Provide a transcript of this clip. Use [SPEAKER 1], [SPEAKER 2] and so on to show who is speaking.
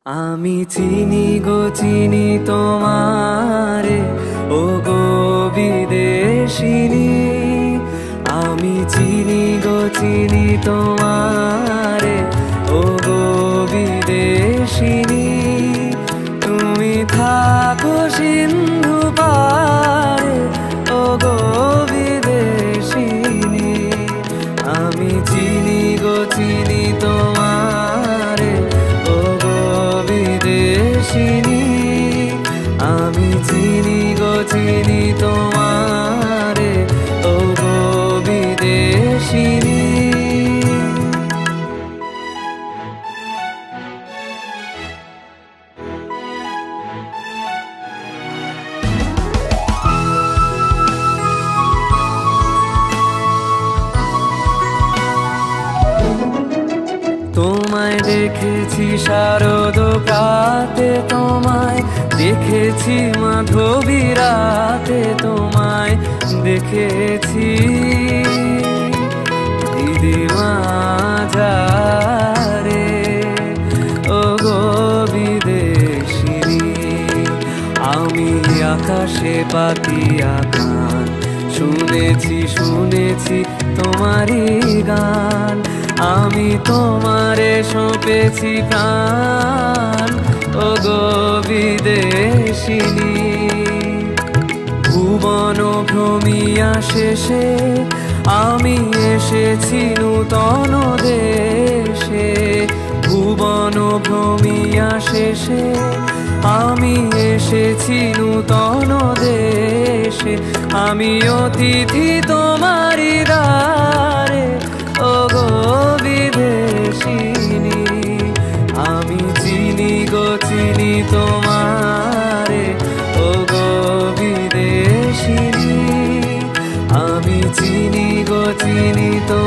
[SPEAKER 1] আমি চিনি গো চিনি তোমারে, ও গো বিদেশিনী। আমি চিনি গো চিনি তোমারে, ও গো বিদেশিনী। তুমি থাকো সিন্ধু পারে, ও গো বিদেশিনী। আমি চিনি গো চিনি তোমারে, ও গো বিদেশিনী। আমি চিনি গো চিনি তোমারে, ও গো বিদেশিনী। তোমায় দেখেছি শারদ প্রাতে, তোমায় দেখেছি মাধবী রাতে, তোমায় দেখেছি দিদি মাঝারে, ও গো বিদেশিনী। আমি আকাশে পাতিয়া গান শুনেছি শুনেছি তোমারই গান। আমি তোমারে সঁপেছি প্রাণ, ও গো বিদেশিনী। ভুবন ভ্রমিয়া শেষে আমি এসেছি নূতন দেশে। ভুবন ভ্রমিয়া শেষে আমি এসেছি নূতন দেশে। আমি অতিথি তোমারি দ্বারে, ও গো বিদেশিনী। আমি চিনি গো চিনি তোমারে, ও গো বিদেশিনী। আমি চিনি গো চিনি তো